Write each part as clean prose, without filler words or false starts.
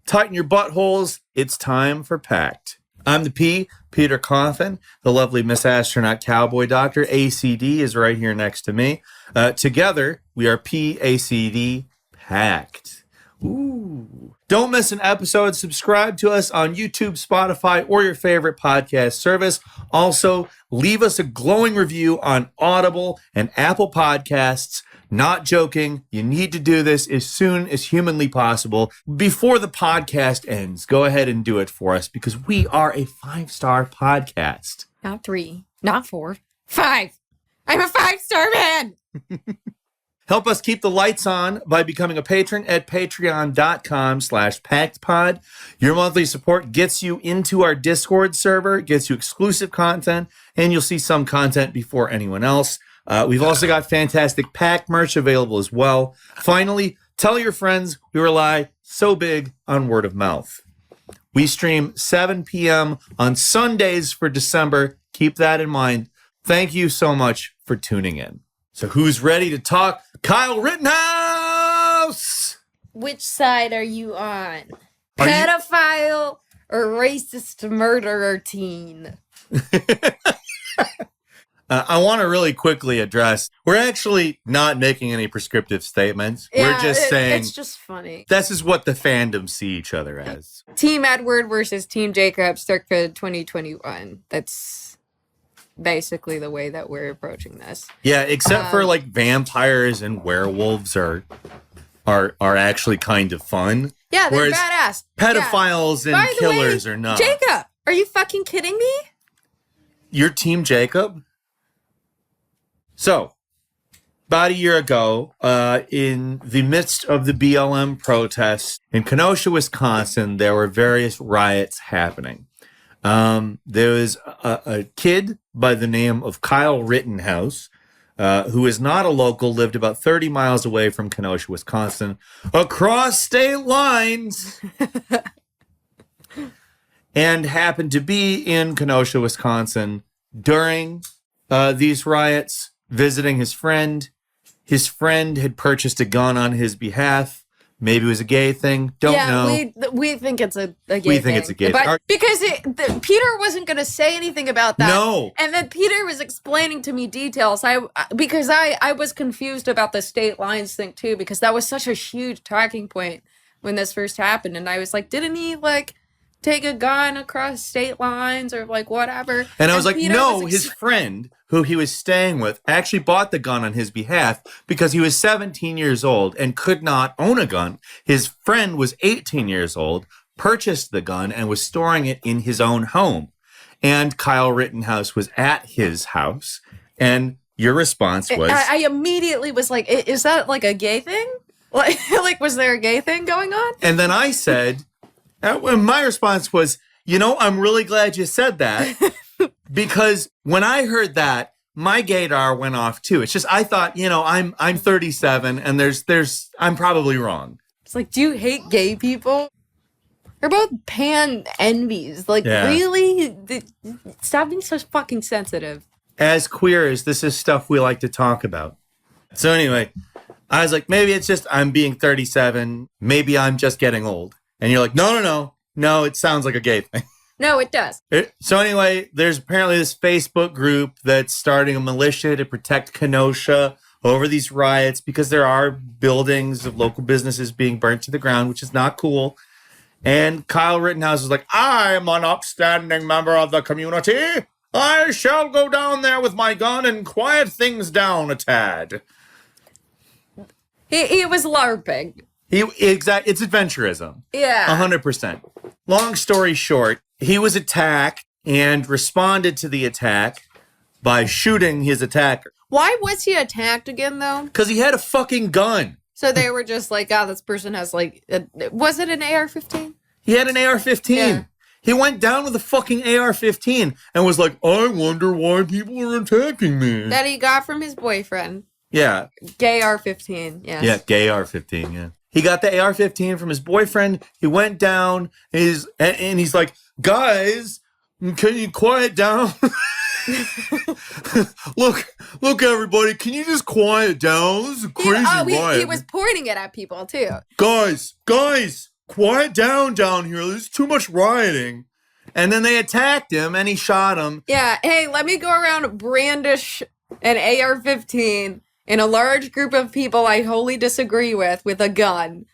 tighten your buttholes. It's time for Pact. I'm the P, Peter Coffin, the lovely Miss Astronaut Cowboy Doctor. ACD is right here next to me. Together, we are PACD Pact. Ooh. Don't miss an episode. Subscribe to us on YouTube, Spotify, or your favorite podcast service. Also, leave us a glowing review on Audible and Apple Podcasts. Not joking. You need to do this as soon as humanly possible before the podcast ends. Go ahead and do it for us because we are a 5-star podcast. Not 3, not 4, 5. I'm a 5-star man. Help us keep the lights on by becoming a patron at patreon.com/pactpod. Your monthly support gets you into our Discord server, gets you exclusive content, and you'll see some content before anyone else. We've also got fantastic Pact merch available as well. Finally, tell your friends we rely so big on word of mouth. We stream 7 p.m. on Sundays for December. Keep that in mind. Thank you so much for tuning in. So who's ready to talk? Kyle Rittenhouse! Which side are you on? Pedophile or racist murderer teen? I want to really quickly address, we're actually not making any prescriptive statements. Yeah, we're just saying... It's just funny. This is what the fandoms see each other as. Team Edward versus Team Jacob, circa 2021. That's basically the way that we're approaching this. Yeah, except for like vampires and werewolves are actually kind of fun. Yeah, they're badass. Pedophiles and killers are not. Jacob, are you fucking kidding me? You're Team Jacob? So, about a year ago, in the midst of the BLM protests in Kenosha, Wisconsin, there were various riots happening. There was a kid by the name of Kyle Rittenhouse, who is not a local, lived about 30 miles away from Kenosha, Wisconsin, across state lines, and happened to be in Kenosha, Wisconsin during these riots, visiting his friend. His friend had purchased a gun on his behalf. Maybe it was a gay thing. Don't know. We think it's a gay thing. We think it's a gay thing. Because Peter wasn't going to say anything about that. No. And then Peter was explaining to me details. Because I was confused about the state lines thing too, because that was such a huge talking point when this first happened. And I was like, didn't he like take a gun across state lines or like whatever? And I was like, no, his friend who he was staying with actually bought the gun on his behalf because he was 17 years old and could not own a gun. His friend was 18 years old, purchased the gun, and was storing it in his own home. And Kyle Rittenhouse was at his house. And your response was... I immediately was like, is that like a gay thing? Like, was there a gay thing going on? And then I said, my response was, I'm really glad you said that. Because when I heard that, my gaydar went off too. It's just I thought, I'm 37 and I'm probably wrong. It's like, do you hate gay people? They're both pan envies. Like, really? Stop being so fucking sensitive. As queers, this is stuff we like to talk about. So anyway, I was like, maybe it's just I'm being 37. Maybe I'm just getting old. And you're like, no, it sounds like a gay thing. No, it does. So anyway, there's apparently this Facebook group that's starting a militia to protect Kenosha over these riots because there are buildings of local businesses being burnt to the ground, which is not cool. And Kyle Rittenhouse was like, I'm an upstanding member of the community. I shall go down there with my gun and quiet things down a tad. He was LARPing. It's adventurism. Yeah. 100%. Long story short, he was attacked and responded to the attack by shooting his attacker. Why was he attacked again, though? Because he had a fucking gun. So they were just like, this person has like, was it an AR-15? He had an AR-15. Yeah. He went down with a fucking AR-15 and was like, I wonder why people are attacking me. That he got from his boyfriend. Yeah. Gay AR-15, yes. Yeah, gay AR-15, yeah. He got the AR-15 from his boyfriend. He went down and he's like, guys, can you quiet down? Look, everybody, can you just quiet down? This is a crazy riot. He was pointing it at people, too. Guys, quiet down here. There's too much rioting. And then they attacked him and he shot him. Yeah, hey, let me go around brandish an AR-15 in a large group of people I wholly disagree with a gun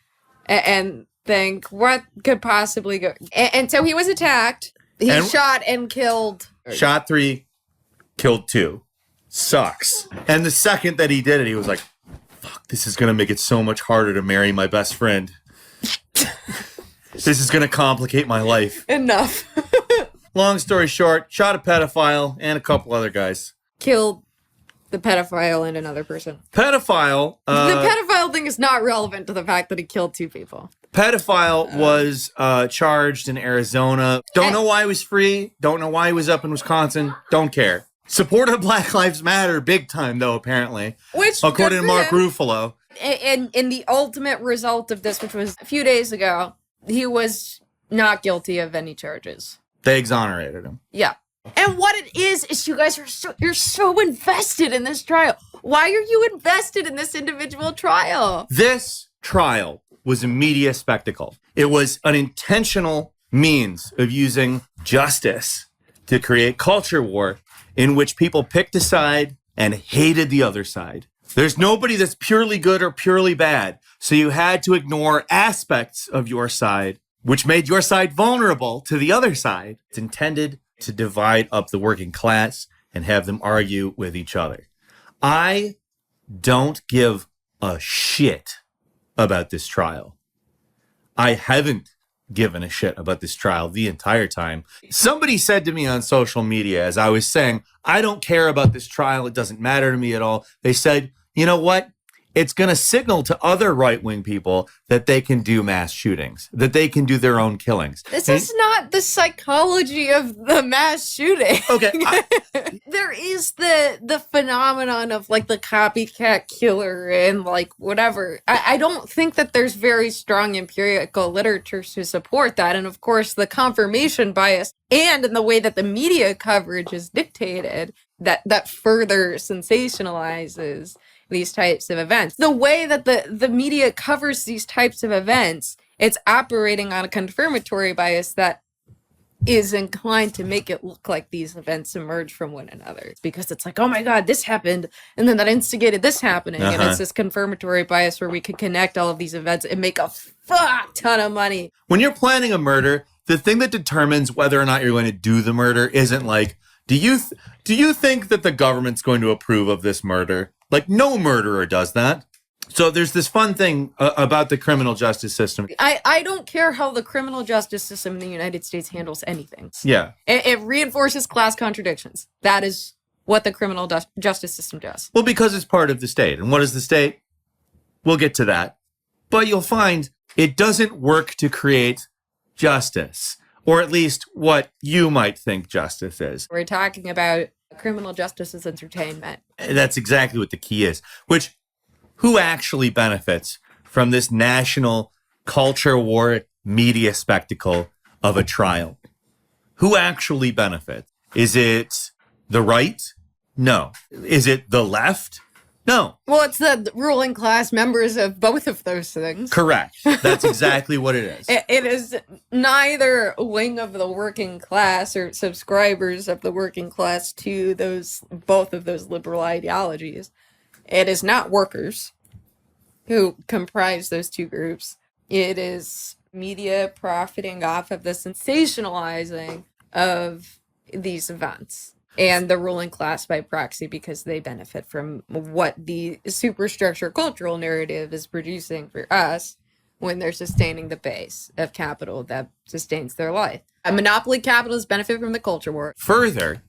and think, what could possibly go? And so he was attacked. He shot and killed. Shot 3, killed 2. Sucks. And the second that he did it, he was like, fuck, this is going to make it so much harder to marry my best friend. This is going to complicate my life. Enough. Long story short, shot a pedophile and a couple other guys. Killed the pedophile and another person. Pedophile. The pedophile thing is not relevant to the fact that he killed 2 people. Pedophile was charged in Arizona. Don't know why he was free. Don't know why he was up in Wisconsin. Don't care. Supported Black Lives Matter big time, though, apparently. Which, according to Mark Ruffalo. And the ultimate result of this, which was a few days ago, he was not guilty of any charges. They exonerated him. Yeah. And what it is you guys you're so invested in this trial. Why are you invested in this individual trial? This trial was a media spectacle. It was an intentional means of using justice to create culture war in which people picked a side and hated the other side. There's nobody that's purely good or purely bad. So you had to ignore aspects of your side, which made your side vulnerable to the other side. It's intended to divide up the working class and have them argue with each other. I don't give a shit about this trial. I haven't given a shit about this trial the entire time. Somebody said to me on social media as I was saying, I don't care about this trial. It doesn't matter to me at all. They said, you know what? It's going to signal to other right-wing people that they can do mass shootings, that they can do their own killings. This is not the psychology of the mass shooting. Okay. There is the phenomenon of like the copycat killer and like whatever. I don't think that there's very strong empirical literature to support that. And of course, the confirmation bias and in the way that the media coverage is dictated, that further sensationalizes these types of events. The way that the media covers these types of events, it's operating on a confirmatory bias that is inclined to make it look like these events emerge from one another. Because it's like, oh my God, this happened, and then that instigated this happening. And it's this confirmatory bias where we could connect all of these events and make a fuck ton of money. When you're planning a murder, the thing that determines whether or not you're going to do the murder isn't like, do you think that the government's going to approve of this murder? Like, no murderer does that. So there's this fun thing about the criminal justice system. I don't care how the criminal justice system in the United States handles anything. Yeah. It reinforces class contradictions. That is what the criminal justice system does. Well, because it's part of the state. And what is the state? We'll get to that. But you'll find it doesn't work to create justice, or at least what you might think justice is. We're talking about criminal justice as entertainment. That's exactly what the key is. Which, who actually benefits from this national culture war media spectacle of a trial? Who actually benefits? Is it the right? No. Is it the left? No. Well, it's the ruling class members of both of those things. Correct. That's exactly what it is. It is neither wing of the working class or subscribers of the working class to both of those liberal ideologies. It is not workers who comprise those two groups. It is media profiting off of the sensationalizing of these events. And the ruling class by proxy, because they benefit from what the superstructure cultural narrative is producing for us when they're sustaining the base of capital that sustains their life. A monopoly capitalists benefit from the culture war. Further,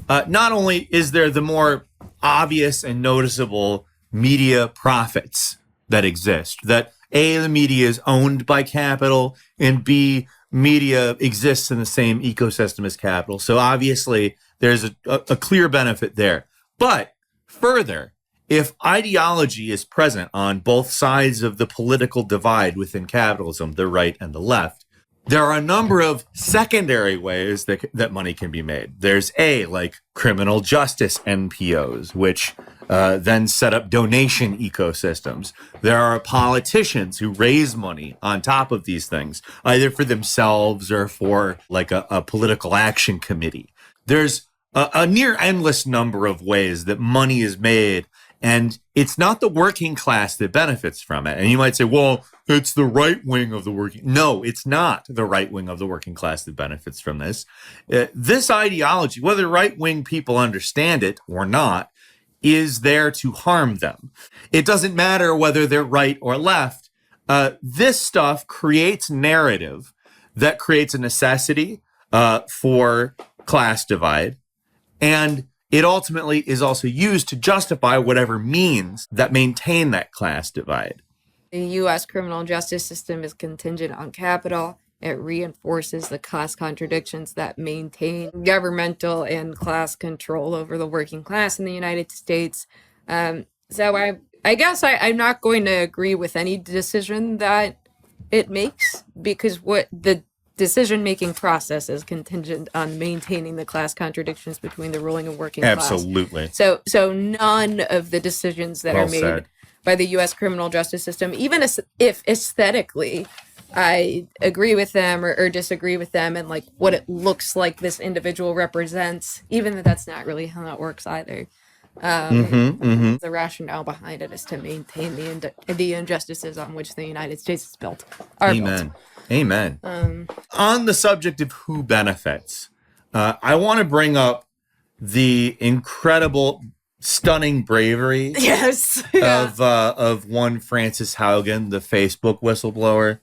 not only is there the more obvious and noticeable media profits that exist, that A, the media is owned by capital, and B, media exists in the same ecosystem as capital. So obviously, there's a clear benefit there. But further, if ideology is present on both sides of the political divide within capitalism, the right and the left, there are a number of secondary ways that money can be made. There's like criminal justice NPOs, which then set up donation ecosystems. There are politicians who raise money on top of these things, either for themselves or for like a political action committee. There's a near endless number of ways that money is made, and it's not the working class that benefits from it. And you might say, well, it's the right wing of the working. No, it's not the right wing of the working class that benefits from this. This ideology, whether right wing people understand it or not, is there to harm them. It doesn't matter whether they're right or left. This stuff creates narrative that creates a necessity for class divide. And it ultimately is also used to justify whatever means that maintain that class divide. The U.S. criminal justice system is contingent on capital. It reinforces the class contradictions that maintain governmental and class control over the working class in the United States. So I guess I'm not going to agree with any decision that it makes, because what the decision-making process is contingent on maintaining the class contradictions between the ruling and working class. Absolutely. So none of the decisions that are made by the U.S. criminal justice system, even if aesthetically I agree with them or disagree with them and like what it looks like this individual represents, even though that's not really how that works either. The rationale behind it is to maintain the injustices on which the United States is built. Amen. Amen. On the subject of who benefits, I want to bring up the incredible, stunning bravery of one Frances Haugen, the Facebook whistleblower,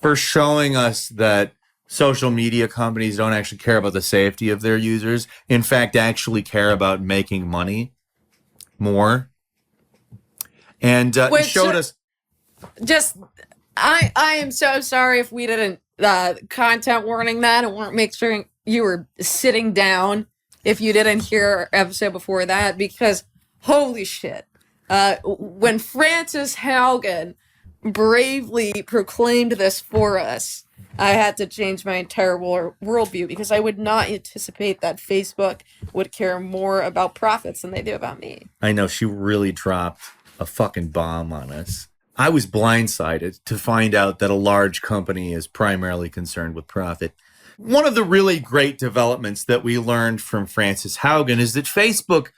for showing us that social media companies don't actually care about the safety of their users. In fact, actually care about making money more. And it showed us. I am so sorry if we didn't content warning that and weren't make sure you were sitting down if you didn't hear our episode before that, because holy shit. When Frances Haugen bravely proclaimed this for us, I had to change my entire worldview, because I would not anticipate that Facebook would care more about profits than they do about me. I know, she really dropped a fucking bomb on us. I was blindsided to find out that a large company is primarily concerned with profit. One of the really great developments that we learned from Frances Haugen is that Facebook,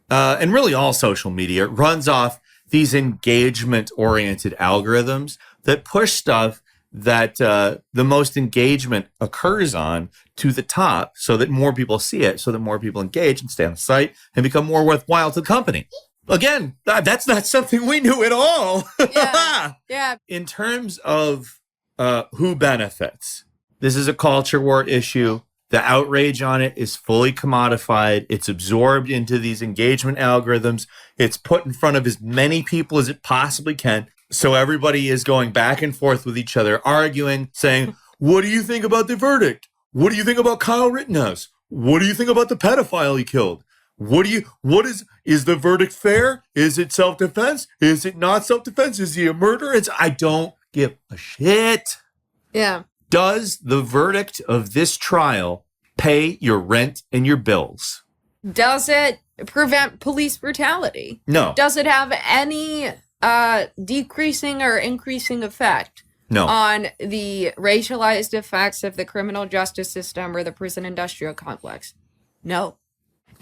and really all social media, runs off these engagement-oriented algorithms that push stuff that the most engagement occurs on to the top so that more people see it, so that more people engage and stay on the site and become more worthwhile to the company. Again, that's not something we knew at all. Yeah. In terms of who benefits, this is a culture war issue. The outrage on it is fully commodified. It's absorbed into these engagement algorithms. It's put in front of as many people as it possibly can. So everybody is going back and forth with each other, arguing, saying, what do you think about the verdict? What do you think about Kyle Rittenhouse? What do you think about the pedophile he killed? Is the verdict fair? Is it self-defense? Is it not self-defense? Is he a murderer? I don't give a shit. Yeah. Does the verdict of this trial pay your rent and your bills? Does it prevent police brutality? No. Does it have any decreasing or increasing effect on the racialized effects of the criminal justice system or the prison industrial complex? No.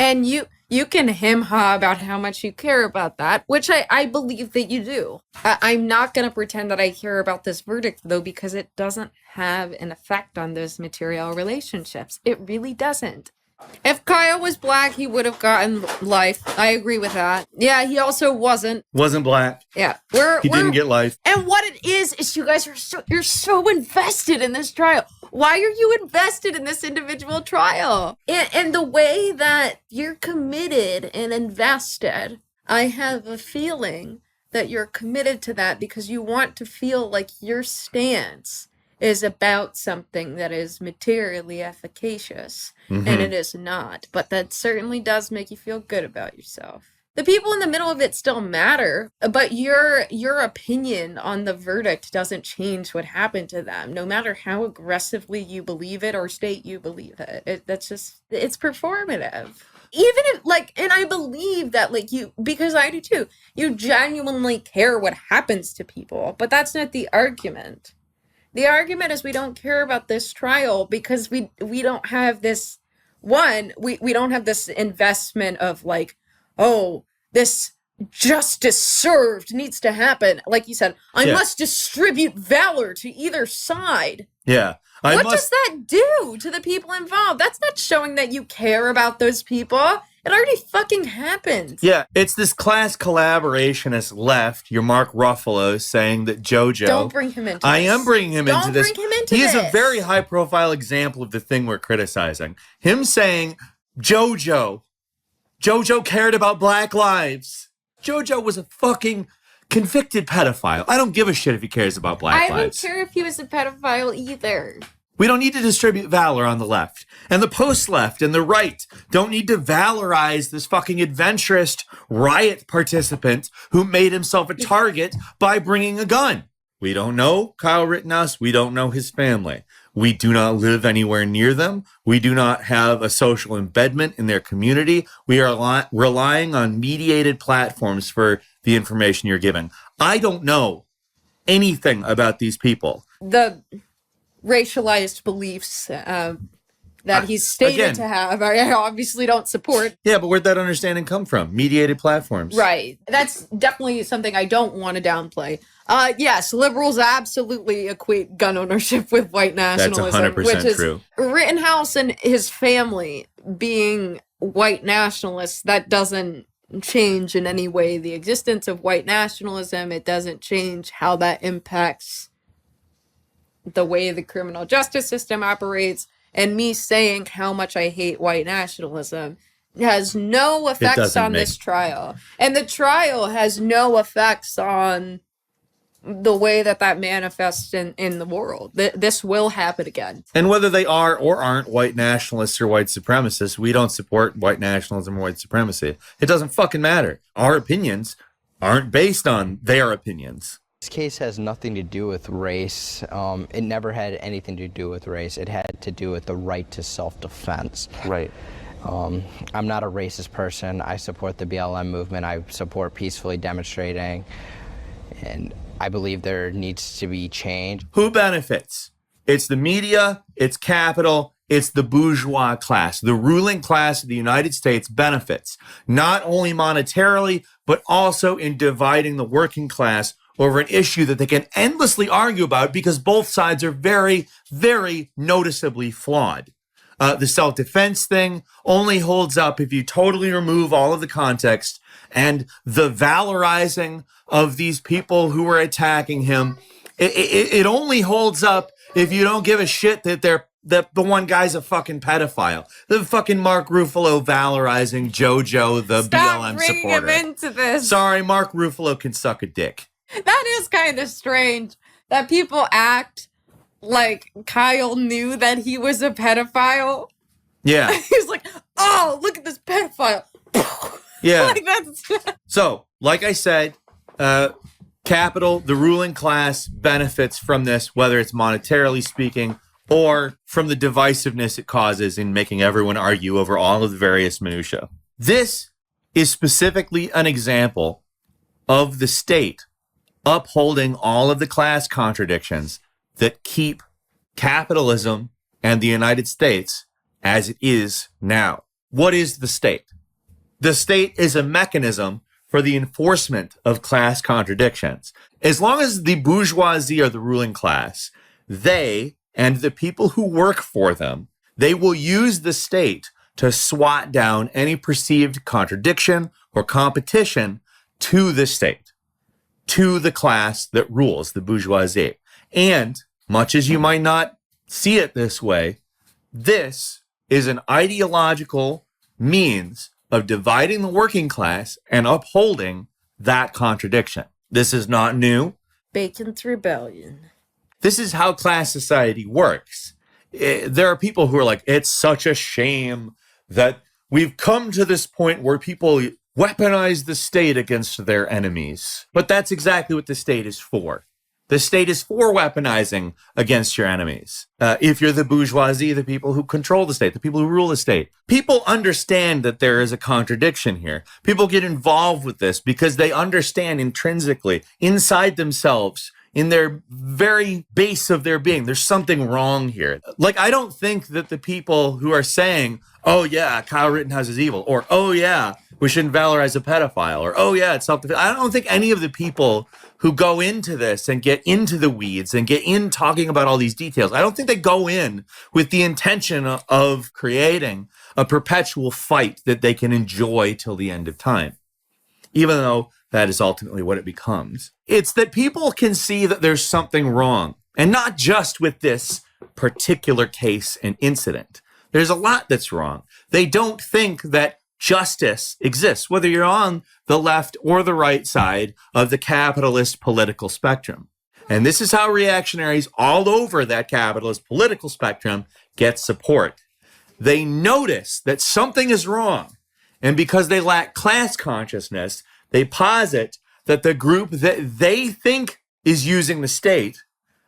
And you can hem-ha about how much you care about that, which I believe that you do. I'm not going to pretend that I care about this verdict, though, because it doesn't have an effect on those material relationships. It really doesn't. If Kyle was black, he would have gotten life. I agree with that. Yeah, he also wasn't. Wasn't black. Yeah. He didn't get life. And what it is you guys you're so invested in this trial. Why are you invested in this individual trial? And the way that you're committed and invested, I have a feeling that you're committed to that because you want to feel like your stance is about something that is materially efficacious, and it is not. But that certainly does make you feel good about yourself. The people in the middle of it still matter, but your opinion on the verdict doesn't change what happened to them, no matter how aggressively you believe it or state you believe it. It's performative. even if, like, and I believe that, like, you, because I do too, you genuinely care what happens to people, but that's not the argument. The argument is we don't care about this trial because we don't have this, we don't have this investment of, like, oh, this justice served needs to happen. Like you said, I must distribute valor to either side. Yeah. What does that do to the people involved? That's not showing that you care about those people. It already fucking happened. Yeah, it's this class collaborationist left, your Mark Ruffalo, saying that JoJo... Don't bring him into this. I am bringing him into this. Don't bring him into He this. is a very high-profile example of the thing we're criticizing. Him saying, JoJo cared about black lives. JoJo was a fucking convicted pedophile. I don't give a shit if he cares about black lives. I don't care if he was a pedophile either. We don't need to distribute valor on the left. And the post-left and the right don't need to valorize this fucking adventurous riot participant who made himself a target by bringing a gun. We don't know Kyle Rittenhouse. We don't know his family. We do not live anywhere near them. We do not have a social embedment in their community. We are relying on mediated platforms for the information you're given. I don't know anything about these people. The racialized beliefs that he's stated to have, I obviously don't support. Yeah, but where'd that understanding come from? Mediated platforms. Right. That's definitely something I don't want to downplay. Yes, liberals absolutely equate gun ownership with white nationalism. That's 100% which is true. Rittenhouse and his family being white nationalists, that doesn't change in any way the existence of white nationalism. It doesn't change how that impacts the way the criminal justice system operates. And me saying how much I hate white nationalism has no effects on this trial. And the trial has no effects on the way that manifests in the world. This will happen again. And whether they are or aren't white nationalists or white supremacists, we don't support white nationalism or white supremacy. It doesn't fucking matter. Our opinions aren't based on their opinions. This case has nothing to do with race. It never had anything to do with race. It had to do with the right to self-defense. Right. I'm not a racist person. I support the BLM movement. I support peacefully demonstrating. And I believe there needs to be change. Who benefits? It's the media, it's capital, it's the bourgeois class. The ruling class of the United States benefits, not only monetarily, but also in dividing the working class over an issue that they can endlessly argue about because both sides are very, very noticeably flawed. The self-defense thing only holds up if you totally remove all of the context, and the valorizing of these people who are attacking him, it only holds up if you don't give a shit that the one guy's a fucking pedophile. The fucking Mark Ruffalo valorizing JoJo, the BLM supporter. Stop bringing him into this. Sorry, Mark Ruffalo can suck a dick. That is kind of strange that people act like Kyle knew that he was a pedophile. Yeah. He's like, oh, look at this pedophile. Yeah. Like that's... So, like I said, capital, the ruling class benefits from this, whether it's monetarily speaking or from the divisiveness it causes in making everyone argue over all of the various minutiae. This is specifically an example of the state upholding all of the class contradictions that keep capitalism and the United States as it is now. What is the state? The state is a mechanism for the enforcement of class contradictions. As long as the bourgeoisie are the ruling class, they and the people who work for them, they will use the state to swat down any perceived contradiction or competition to the state, to the class that rules, the bourgeoisie. And much as you might not see it this way, this is an ideological means of dividing the working class and upholding that contradiction. This is not new. Bacon's Rebellion. This is how class society works. There are people who are like, it's such a shame that we've come to this point where people weaponize the state against their enemies. But that's exactly what the state is for. The state is for weaponizing against your enemies. If you're the bourgeoisie, the people who control the state, the people who rule the state. People understand that there is a contradiction here. People get involved with this because they understand intrinsically, inside themselves, in their very base of their being, there's something wrong here. Like, I don't think that the people who are saying, oh yeah, Kyle Rittenhouse is evil, or oh yeah, we shouldn't valorize a pedophile, or oh yeah, it's self-defense. I don't think any of the people who go into this and get into the weeds and get in talking about all these details, I don't think they go in with the intention of creating a perpetual fight that they can enjoy till the end of time, even though that is ultimately what it becomes. It's that people can see that there's something wrong, and not just with this particular case and incident. There's a lot that's wrong. They don't think that justice exists, whether you're on the left or the right side of the capitalist political spectrum. And this is how reactionaries all over that capitalist political spectrum get support. They notice that something is wrong, and because they lack class consciousness, they posit that the group that they think is using the state,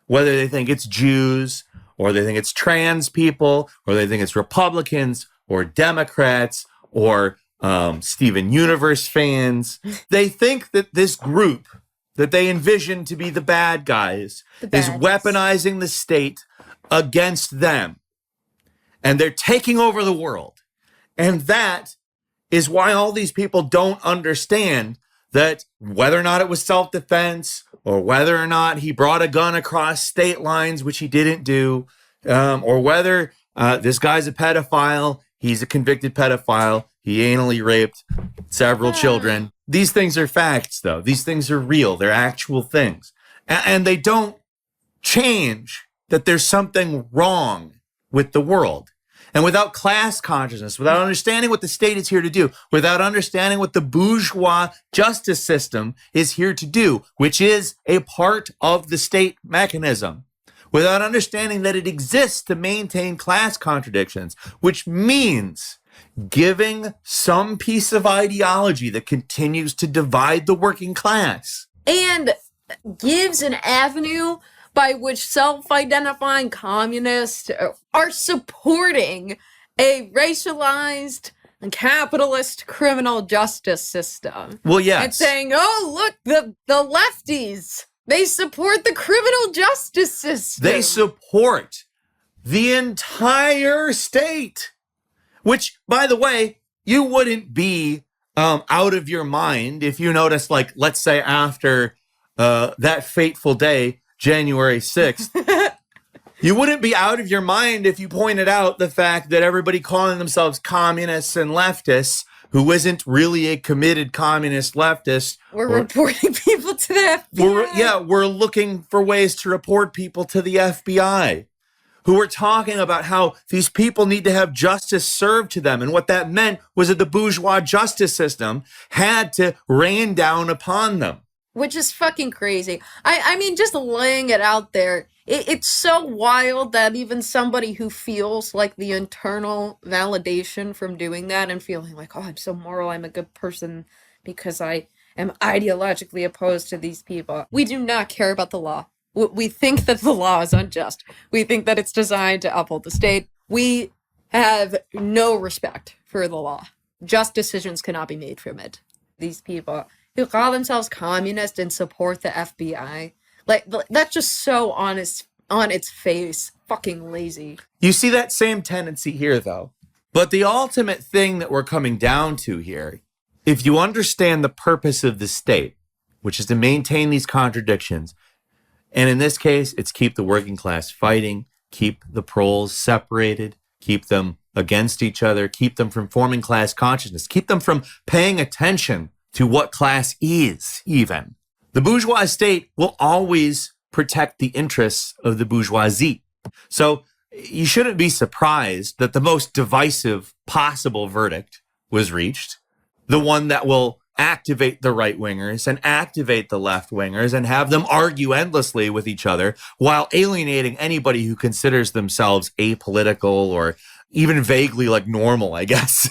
whether they think it's Jews, or they think it's trans people, or they think it's Republicans, or Democrats, or Steven Universe fans, they think that this group that they envision to be the bad guys is weaponizing the state against them. And they're taking over the world. And that is why all these people don't understand that whether or not it was self-defense, or whether or not he brought a gun across state lines, which he didn't do, or whether this guy's a pedophile, he's a convicted pedophile, he anally raped several children. These things are facts, though. These things are real. They're actual things. And they don't change that there's something wrong with the world. And without class consciousness, without understanding what the state is here to do, without understanding what the bourgeois justice system is here to do, which is a part of the state mechanism, without understanding that it exists to maintain class contradictions, which means giving some piece of ideology that continues to divide the working class. And gives an avenue by which self-identifying communists are supporting a racialized and capitalist criminal justice system. Well, yes. And saying, oh, look, the lefties, they support the criminal justice system. They support the entire state, which, by the way, you wouldn't be out of your mind if you noticed, like, let's say after that fateful day, January 6th, you wouldn't be out of your mind if you pointed out the fact that everybody calling themselves communists and leftists, who isn't really a committed communist leftist, we're reporting people to the FBI. We're looking for ways to report people to the FBI, who were talking about how these people need to have justice served to them. And what that meant was that the bourgeois justice system had to rain down upon them. Which is fucking crazy. I mean, just laying it out there, it's so wild that even somebody who feels like the internal validation from doing that and feeling like, oh, I'm so moral, I'm a good person because I am ideologically opposed to these people. We do not care about the law. We think that the law is unjust. We think that it's designed to uphold the state. We have no respect for the law. Just decisions cannot be made from it. These people who call themselves communist and support the FBI, like, that's just so on its face, fucking lazy. You see that same tendency here, though. But the ultimate thing that we're coming down to here, if you understand the purpose of the state, which is to maintain these contradictions, and in this case, it's keep the working class fighting, keep the proles separated, keep them against each other, keep them from forming class consciousness, keep them from paying attention to what class is, even. The bourgeois state will always protect the interests of the bourgeoisie. So you shouldn't be surprised that the most divisive possible verdict was reached, the one that will activate the right-wingers and activate the left-wingers and have them argue endlessly with each other while alienating anybody who considers themselves apolitical or even vaguely like normal, I guess.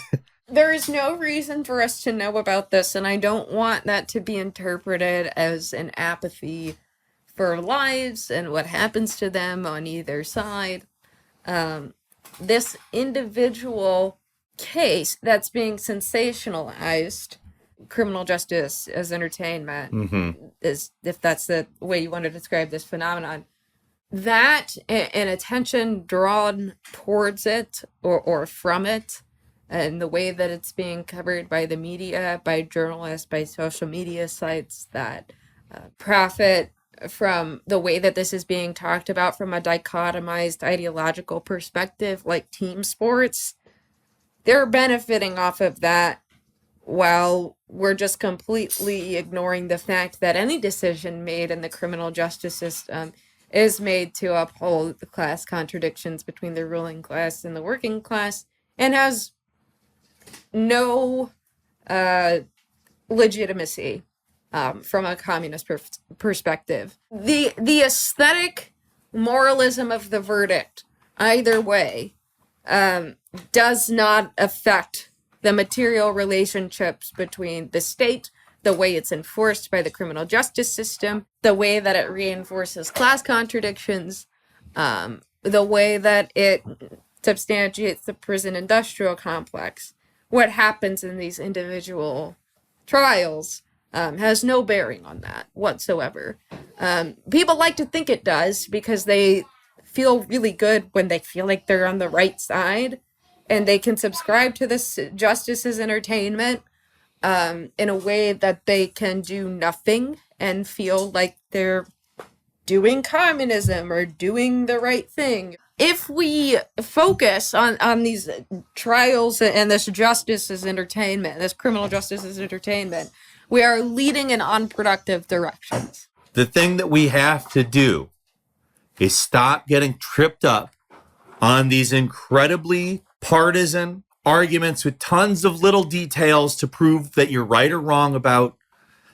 There is no reason for us to know about this, and I don't want that to be interpreted as an apathy for lives and what happens to them on either side. This individual case that's being sensationalized, criminal justice as entertainment, is, if that's the way you want to describe this phenomenon, that and attention drawn towards it or from it, and the way that it's being covered by the media, by journalists, by social media sites that profit from the way that this is being talked about from a dichotomized ideological perspective, like team sports, they're benefiting off of that, while we're just completely ignoring the fact that any decision made in the criminal justice system is made to uphold the class contradictions between the ruling class and the working class, and has no legitimacy from a communist perspective. The aesthetic moralism of the verdict, either way, does not affect the material relationships between the state, the way it's enforced by the criminal justice system, the way that it reinforces class contradictions, the way that it substantiates the prison industrial complex. What happens in these individual trials has no bearing on that whatsoever. People like to think it does because they feel really good when they feel like they're on the right side, and they can subscribe to this justice as entertainment in a way that they can do nothing and feel like they're doing communism or doing the right thing. If we focus on these trials and this justice as entertainment, this criminal justice as entertainment, we are leading in unproductive directions. The thing that we have to do is stop getting tripped up on these incredibly partisan arguments with tons of little details to prove that you're right or wrong about,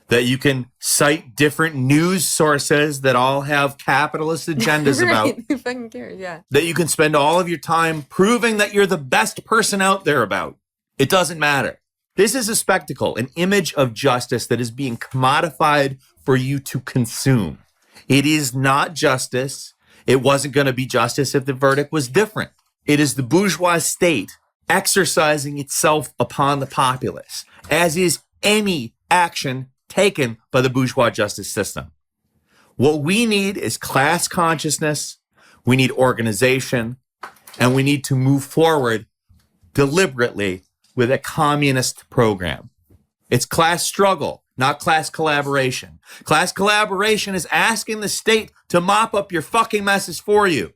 that you can cite different news sources that all have capitalist agendas Right. about. Who fucking cares? Yeah. That you can spend all of your time proving that you're the best person out there about. It doesn't matter. This is a spectacle, an image of justice that is being commodified for you to consume. It is not justice. It wasn't going to be justice if the verdict was different. It is the bourgeois state exercising itself upon the populace, as is any action taken by the bourgeois justice system. What we need is class consciousness, we need organization, and we need to move forward deliberately with a communist program. It's class struggle, not class collaboration. Class collaboration is asking the state to mop up your fucking messes for you.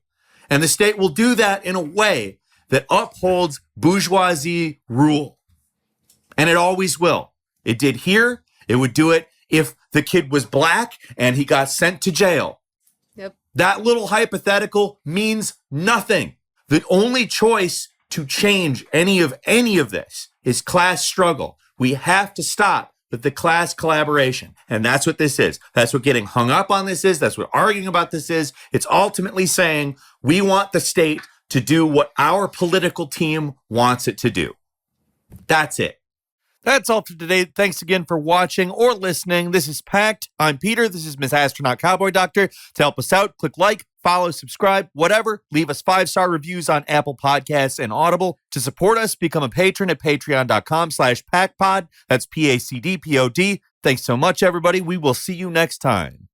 And the state will do that in a way that upholds bourgeoisie rule. And it always will. It did here. It would do it if the kid was black and he got sent to jail. Yep. That little hypothetical means nothing. The only choice to change any of this is class struggle. We have to stop with the class collaboration. And that's what this is. That's what getting hung up on this is. That's what arguing about this is. It's ultimately saying we want the state to do what our political team wants it to do. That's it. That's all for today. Thanks again for watching or listening. This is Pact. I'm Peter. This is Miss Astronaut Cowboy Doctor. To help us out, click like, follow, subscribe, whatever. Leave us 5-star reviews on Apple Podcasts and Audible. To support us, become a patron at patreon.com/PactPod. That's PACDPOD. Thanks so much, everybody. We will see you next time.